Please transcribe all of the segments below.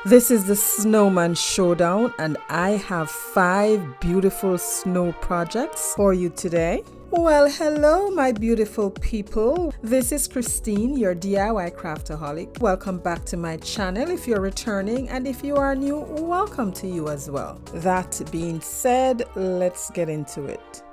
This is the Snowman Showdown, and I have 5 beautiful snow projects for you today. Well, hello my beautiful people. This is Christine, your DIY craftaholic. Welcome back to my channel if you're returning, and if you are new, welcome to you as well. That being said, let's get into it.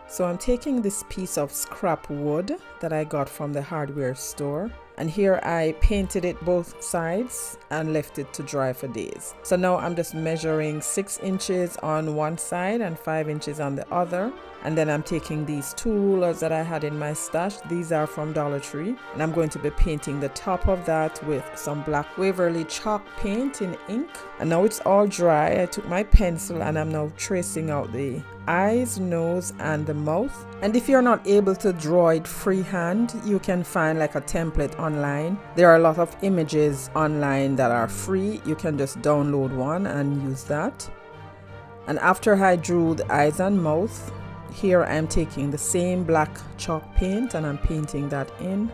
So I'm taking this piece of scrap wood that I got from the hardware store, and here I painted it both sides and left it to dry for days. So now I'm just measuring 6 inches on one side and 5 inches on the other. And then I'm taking these 2 rulers that I had in my stash. These are from Dollar Tree, and I'm going to be painting the top of that with some black Waverly chalk paint in ink. And now it's all dry. I took my pencil and I'm now tracing out the eyes, nose, and the mouth. And if you're not able to draw it freehand, you can find like a template online. There are a lot of images online that are free. You can just download one and use that. And after I drew the eyes and mouth, here I'm taking the same black chalk paint and I'm painting that in,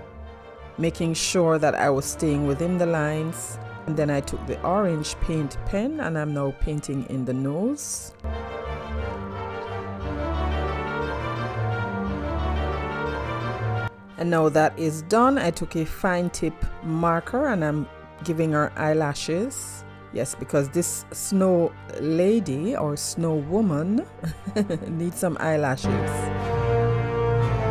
making sure that I was staying within the lines. And then I took the orange paint pen and I'm now painting in the nose. And now that is done, I took a fine tip marker and I'm giving her eyelashes. Yes, because this snow lady or snow woman needs some eyelashes.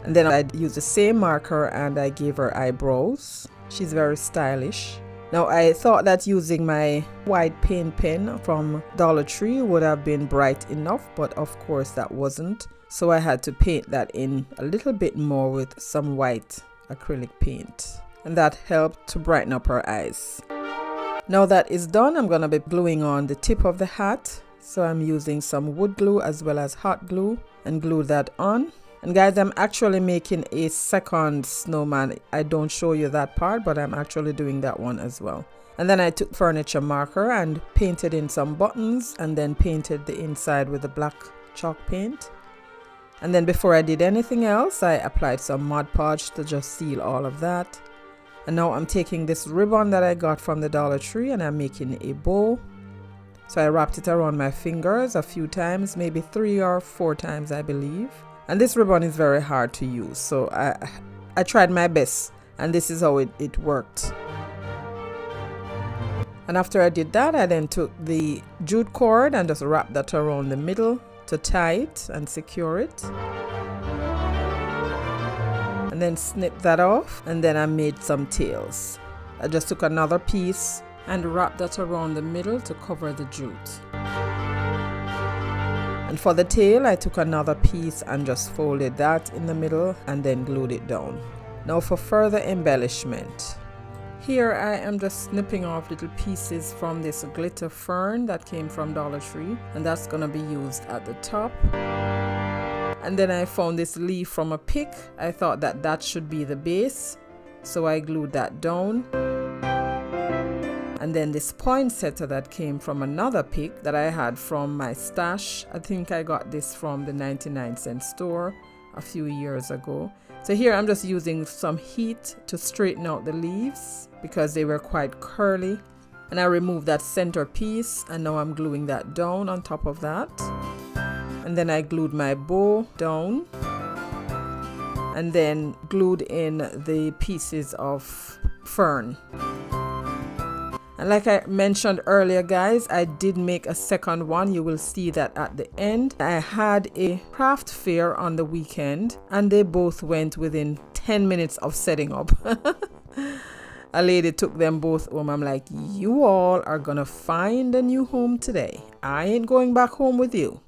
And then I used the same marker and I gave her eyebrows. She's very stylish. Now I thought that using my white paint pen from Dollar Tree would have been bright enough, but of course that wasn't. So I had to paint that in a little bit more with some white acrylic paint. And that helped to brighten up her eyes. Now that is done, I'm going to be gluing on the tip of the hat. So I'm using some wood glue as well as hot glue and glue that on. And guys, I'm actually making a second snowman. I don't show you that part, but I'm actually doing that one as well. And then I took furniture marker and painted in some buttons and then painted the inside with the black chalk paint. And then before I did anything else, I applied some Mod Podge to just seal all of that. And now I'm taking this ribbon that I got from the Dollar Tree and I'm making a bow. So I wrapped it around my fingers a few times, maybe 3 or 4 times I believe. And this ribbon is very hard to use, so I tried my best and this is how it worked. And after I did that, I then took the jute cord and just wrapped that around the middle to tie it and secure it. And then snip that off, and then I made some tails. I just took another piece and wrapped that around the middle to cover the jute. And for the tail, I took another piece and just folded that in the middle and then glued it down. Now for further embellishment. Here I am just snipping off little pieces from this glitter fern that came from Dollar Tree, and that's gonna be used at the top. And then I found this leaf from a pick. I thought that should be the base, so I glued that down. And then this poinsettia that came from another pick that I had from my stash. I think I got this from the 99-cent store a few years ago. So here I'm just using some heat to straighten out the leaves because they were quite curly. And I removed that center piece and now I'm gluing that down on top of that. And then I glued my bow down and then glued in the pieces of fern. And like I mentioned earlier, guys, I did make a second one. You will see that at the end. I had a craft fair on the weekend and they both went within 10 minutes of setting up. A lady took them both home. I'm like, you all are gonna find a new home today. I ain't going back home with you.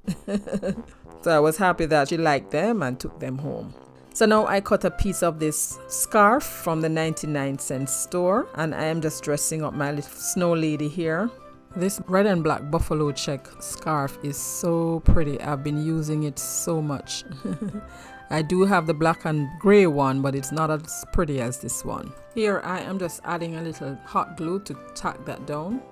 So I was happy that she liked them and took them home. So now I cut a piece of this scarf from the 99-cent store and I am just dressing up my little snow lady here. This red and black buffalo check scarf is so pretty. I've been using it so much. I do have the black and gray one, but it's not as pretty as this one. Here I am just adding a little hot glue to tack that down.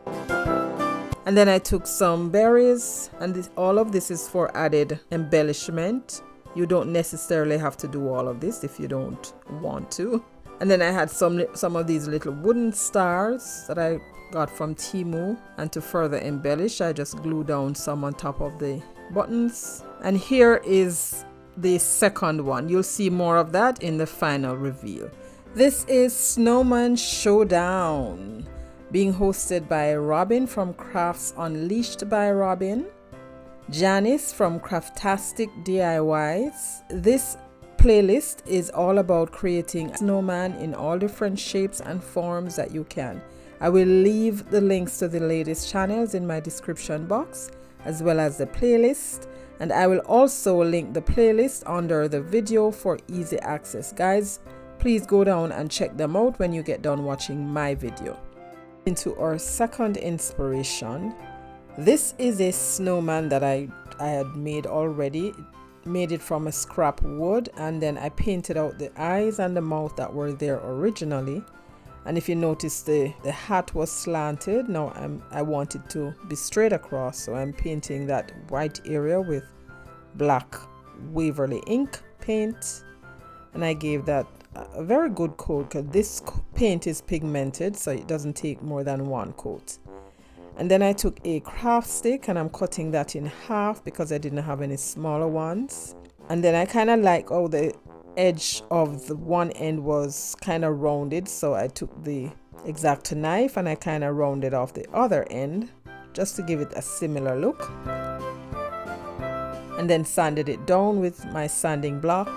And then I took some berries, and all of this is for added embellishment. You don't necessarily have to do all of this if you don't want to. And then I had some of these little wooden stars that I got from Temu, and to further embellish I just glued down some on top of the buttons. And here is the second one. You'll see more of that in the final reveal. This is Snowman Showdown, being hosted by Robin from Crafts Unleashed by Robin, Janice from Craftastic DIYs. This playlist is all about creating a snowman in all different shapes and forms that you can. I will leave the links to the latest channels in my description box, as well as the playlist, and I will also link the playlist under the video for easy access. Guys, please go down and check them out when you get done watching my video. Into our second inspiration. This is a snowman that I had made already. Made it from a scrap wood, and then I painted out the eyes and the mouth that were there originally. And if you notice, the hat was slanted. Now I want it to be straight across, so I'm painting that white area with black Waverly ink paint, and I gave that a very good coat because this paint is pigmented, so it doesn't take more than one coat. And then I took a craft stick and I'm cutting that in half because I didn't have any smaller ones. And then I kind of like how the edge of the one end was kind of rounded, so I took the X-Acto knife and I kind of rounded off the other end just to give it a similar look, and then sanded it down with my sanding block.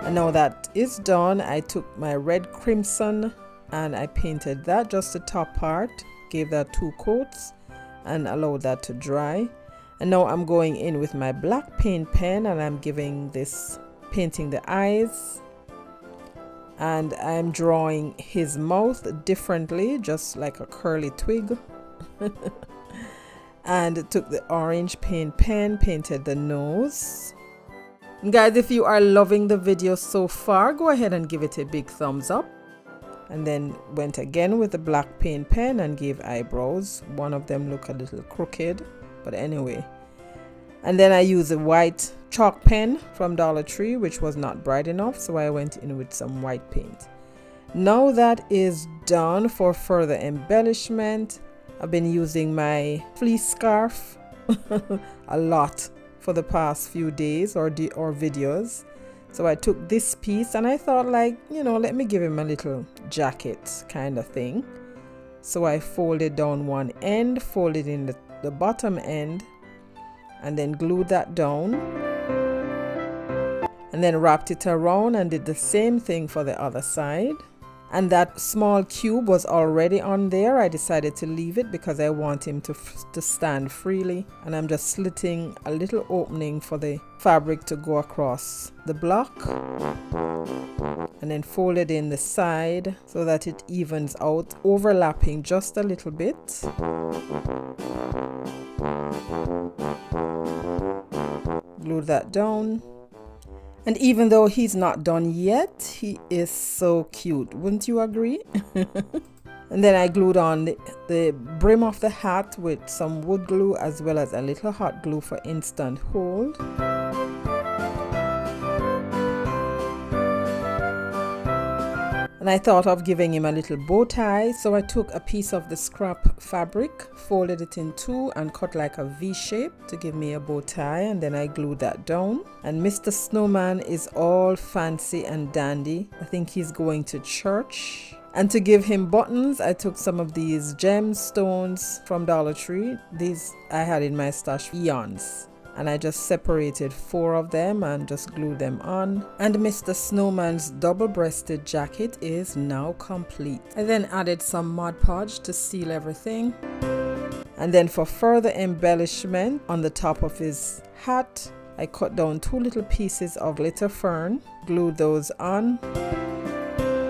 And now that is done, I took my red crimson and I painted that, just the top part, gave that 2 coats and allowed that to dry. And now I'm going in with my black paint pen and I'm giving this, painting the eyes, and I'm drawing his mouth differently, just like a curly twig. And took the orange paint pen, painted the nose. And guys, if you are loving the video so far, go ahead and give it a big thumbs up. And then went again with the black paint pen and gave eyebrows. One of them look a little crooked, but anyway. And then I used a white chalk pen from Dollar Tree, which was not bright enough, so I went in with some white paint. Now that is done, for further embellishment, I've been using my fleece scarf a lot for the past few days or videos. So I took this piece and I thought, like, you know, let me give him a little jacket kind of thing. So I folded down one end, folded in the bottom end, and then glued that down. And then wrapped it around and did the same thing for the other side. And that small cube was already on there. I decided to leave it because I want him to stand freely. And I'm just slitting a little opening for the fabric to go across the block. And then fold it in the side so that it evens out, overlapping just a little bit. Glue that down. And even though he's not done yet, he is so cute. Wouldn't you agree? And then I glued on the brim of the hat with some wood glue as well as a little hot glue for instant hold. And I thought of giving him a little bow tie, so I took a piece of the scrap fabric, folded it in 2 and cut like a V shape to give me a bow tie, and then I glued that down. And Mr. Snowman is all fancy and dandy. I think he's going to church. And to give him buttons, I took some of these gemstones from Dollar Tree. These I had in my stash eons. And I just separated 4 of them and just glued them on. And Mr. Snowman's double-breasted jacket is now complete. I then added some Mod Podge to seal everything. And then for further embellishment on the top of his hat, I cut down 2 little pieces of glitter fern, glued those on.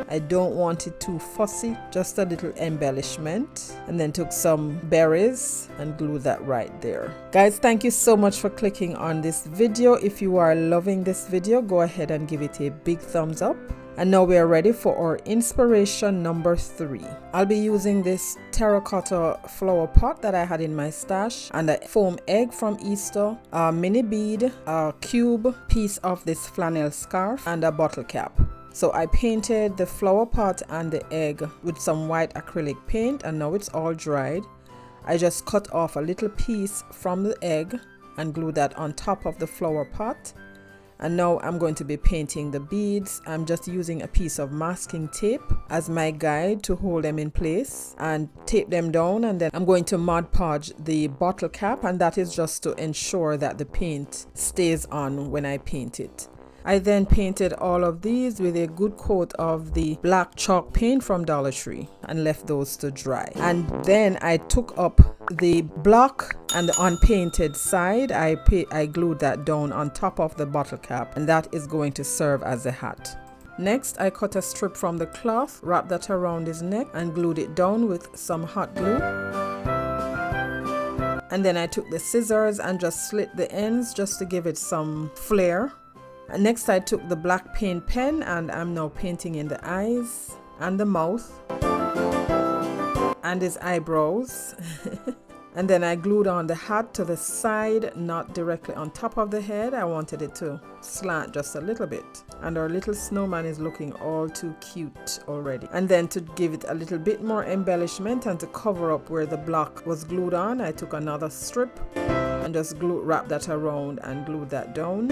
I don't want it too fussy, just a little embellishment. And then took some berries and glued that right there. Guys, thank you so much for clicking on this video. If you are loving this video, go ahead and give it a big thumbs up. And now we are ready for our inspiration number 3. I'll be using this terracotta flower pot that I had in my stash, and a foam egg from Easter, a mini bead, a cube piece of this flannel scarf, and a bottle cap. So I painted the flower pot and the egg with some white acrylic paint, and now it's all dried. I just cut off a little piece from the egg and glue that on top of the flower pot. And now I'm going to be painting the beads. I'm just using a piece of masking tape as my guide to hold them in place and tape them down, and then I'm going to Mod Podge the bottle cap, and that is just to ensure that the paint stays on when I paint it. I then painted all of these with a good coat of the black chalk paint from Dollar Tree and left those to dry. And then I took up the block and the unpainted side. I glued that down on top of the bottle cap, and that is going to serve as a hat. Next, I cut a strip from the cloth, wrapped that around his neck and glued it down with some hot glue. And then I took the scissors and just slit the ends just to give it some flair. And next I took the black paint pen and I'm now painting in the eyes and the mouth and his eyebrows. And then I glued on the hat to the side, not directly on top of the head. I wanted it to slant just a little bit. And our little snowman is looking all too cute already. And then to give it a little bit more embellishment and to cover up where the block was glued on, I took another strip and just wrapped that around and glued that down.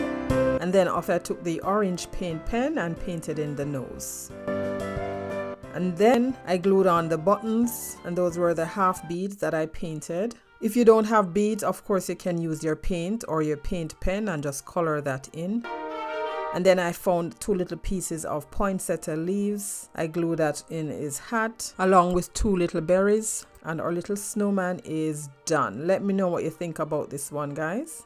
And then off I took the orange paint pen and painted in the nose. And then I glued on the buttons, and those were the half beads that I painted. If you don't have beads, of course you can use your paint or your paint pen and just color that in. And then I found 2 little pieces of poinsettia leaves. I glued that in his hat along with 2 little berries, and our little snowman is done. Let me know what you think about this one, guys.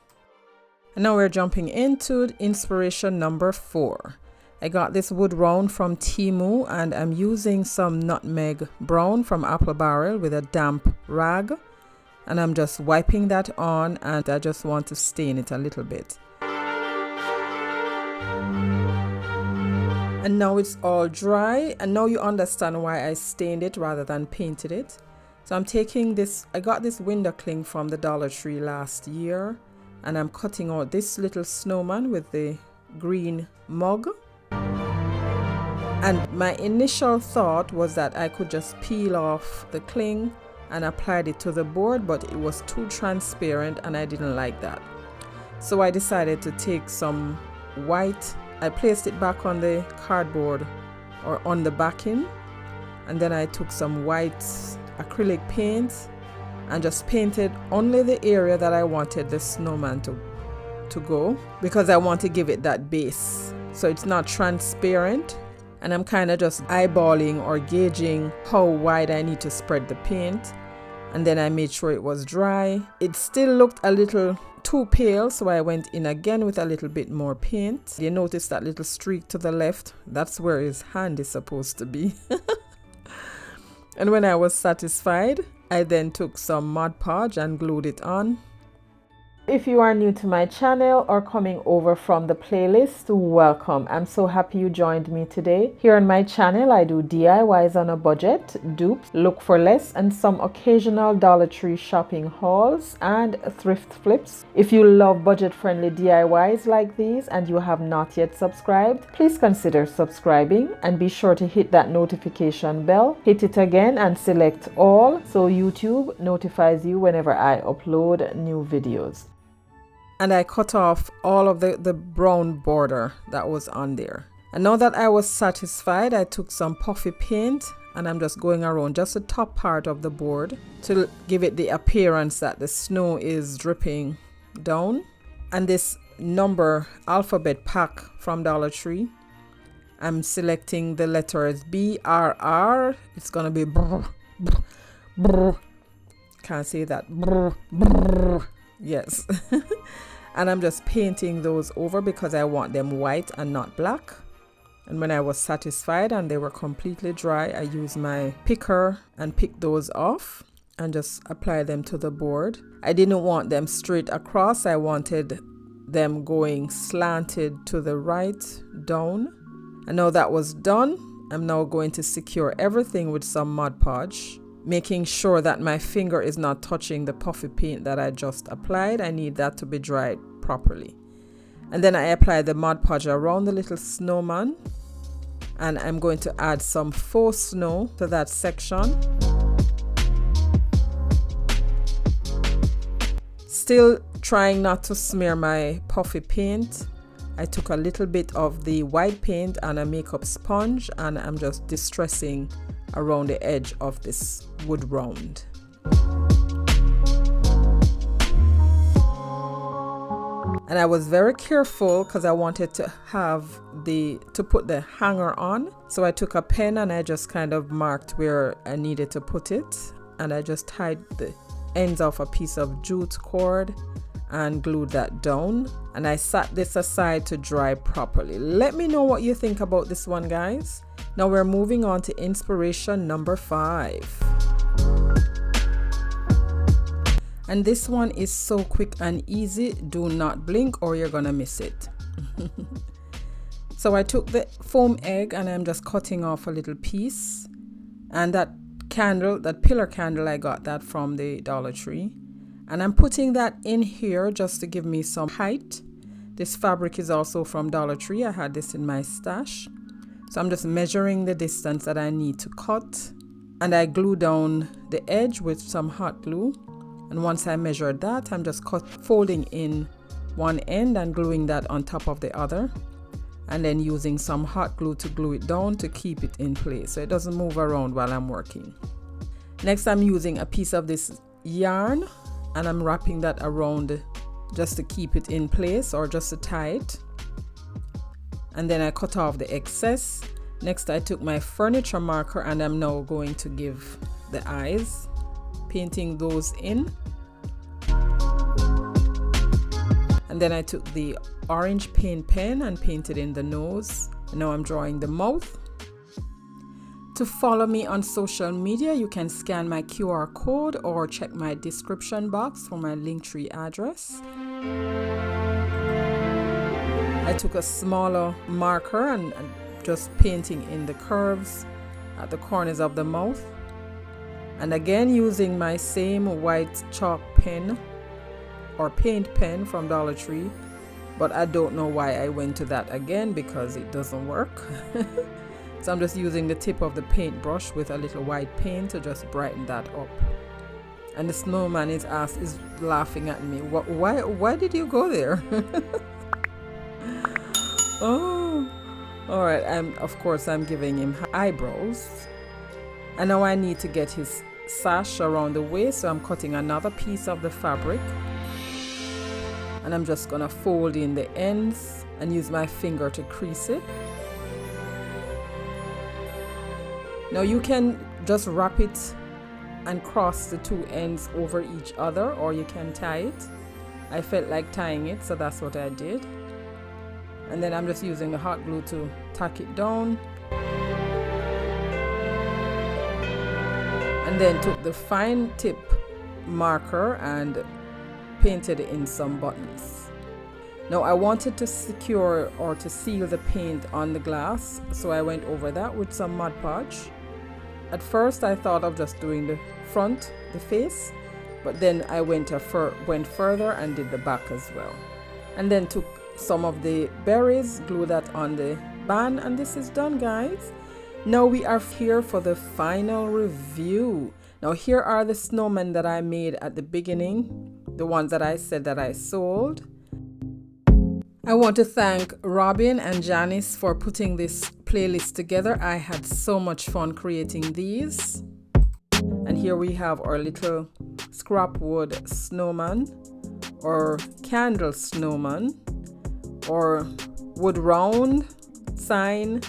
And now we're jumping into inspiration number 4. I got this wood round from Temu, and I'm using some nutmeg brown from Apple Barrel with a damp rag, and I'm just wiping that on, and I just want to stain it a little bit. And now it's all dry, and now you understand why I stained it rather than painted it. So I'm taking this, I got this window cling from the Dollar Tree last year, and I'm cutting out this little snowman with the green mug. And my initial thought was that I could just peel off the cling and applied it to the board, but it was too transparent and I didn't like that. So I decided to take some white, I placed it back on the cardboard or on the backing, and then I took some white acrylic paint and just painted only the area that I wanted the snowman to go, because I want to give it that base. So it's not transparent, and I'm kind of just eyeballing or gauging how wide I need to spread the paint. And then I made sure it was dry. It still looked a little too pale, so I went in again with a little bit more paint. You notice that little streak to the left? That's where his hand is supposed to be. And when I was satisfied, I then took some Mod Podge and glued it on. If you are new to my channel or coming over from the playlist, welcome. I'm so happy you joined me today. Here on my channel, I do DIYs on a budget, dupes, look for less, and some occasional Dollar Tree shopping hauls and thrift flips. If you love budget-friendly DIYs like these and you have not yet subscribed, please consider subscribing and be sure to hit that notification bell. Hit it again and select all so YouTube notifies you whenever I upload new videos. And I cut off all of the brown border that was on there. And now that I was satisfied, I took some puffy paint and I'm just going around just the top part of the board to give it the appearance that the snow is dripping down. And this number alphabet pack from Dollar Tree, I'm selecting the letters BRR. It's gonna be brr, brr, brr. Can't say that. Brr, brr. Yes. And I'm just painting those over because I want them white and not black. And when I was satisfied and they were completely dry, I used my picker and picked those off and just apply them to the board. I didn't want them straight across. I wanted them going slanted to the right down. And now that was done, I'm now going to secure everything with some Mod Podge, making sure that my finger is not touching the puffy paint that I just applied. I need that to be dried properly. And then I apply the Mod Podge around the little snowman and I'm going to add some faux snow to that section. Still trying not to smear my puffy paint. I took a little bit of the white paint and a makeup sponge, and I'm just distressing around the edge of this wood round. And I was very careful because I wanted to have to put the hanger on. So I took a pen and I just kind of marked where I needed to put it. And I just tied the ends of a piece of jute cord and glued that down. And I sat this aside to dry properly. Let me know what you think about this one, guys. Now we're moving on to inspiration number 5. And this one is so quick and easy. Do not blink or you're gonna miss it. So I took the foam egg and I'm just cutting off a little piece. And that candle, that pillar candle, I got that from the Dollar Tree. And I'm putting that in here just to give me some height. This fabric is also from Dollar Tree. I had this in my stash. So I'm just measuring the distance that I need to cut. And I glue down the edge with some hot glue. And once I measured that, I'm just folding in one end and gluing that on top of the other. And then using some hot glue to glue it down to keep it in place so it doesn't move around while I'm working. Next, I'm using a piece of this yarn and I'm wrapping that around just to keep it in place or just to tie it. And then I cut off the excess. Next, I took my furniture marker and I'm now going to give the eyes, painting those in. And then I took the orange paint pen and painted in the nose. And now I'm drawing the mouth. To follow me on social media, you can scan my QR code or check my description box for my Linktree address. I took a smaller marker and just painting in the curves at the corners of the mouth. And again, using my same white chalk pen or paint pen from Dollar Tree, but I don't know why I went to that again because it doesn't work. So I'm just using the tip of the paintbrush with a little white paint to just brighten that up. And the snowman is laughing at me. Why did you go there? Oh, all right. Of course I'm giving him eyebrows. And now I need to get his sash around the waist, so I'm cutting another piece of the fabric. And I'm just gonna fold in the ends and use my finger to crease it. Now you can just wrap it and cross the two ends over each other, or you can tie it. I felt like tying it, so that's what I did. And then I'm just using the hot glue to tack it down. And then took the fine tip marker and painted in some buttons. Now I wanted to secure or to seal the paint on the glass, so I went over that with some Mod Podge. At first I thought of just doing the front, the face, but then I went further and did the back as well. And then took some of the berries, glue that on the band, and this is done, guys. Now we are here for the final review. Now here are the snowmen that I made at the beginning, the ones that I said that I sold. I want to thank Robin and Janice for putting this playlist together. I had so much fun creating these. And here we have our little scrap wood snowman, or candle snowman, or wood round sign,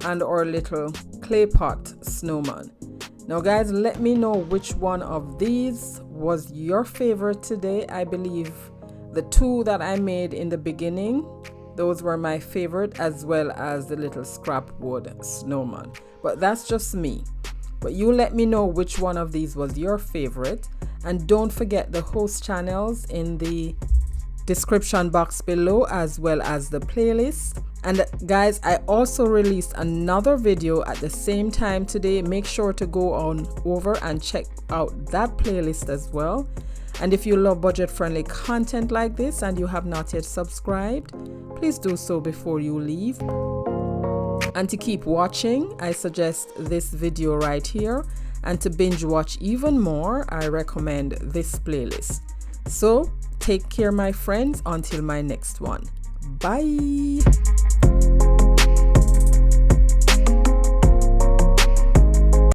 and our little clay pot snowman. Now guys, let me know which one of these was your favorite today. I believe the two that I made in the beginning, those were my favorite, as well as the little scrap wood snowman. But that's just me. But you let me know which one of these was your favorite. And don't forget the host channels in the description box below, as well as the playlist. And guys, I also released another video at the same time today. Make sure to go on over and check out that playlist as well. And if you love budget-friendly content like this and you have not yet subscribed, please do so before you leave. And to keep watching, I suggest this video right here. And to binge watch even more, I recommend this playlist. So take care, my friends, until my next one. Bye.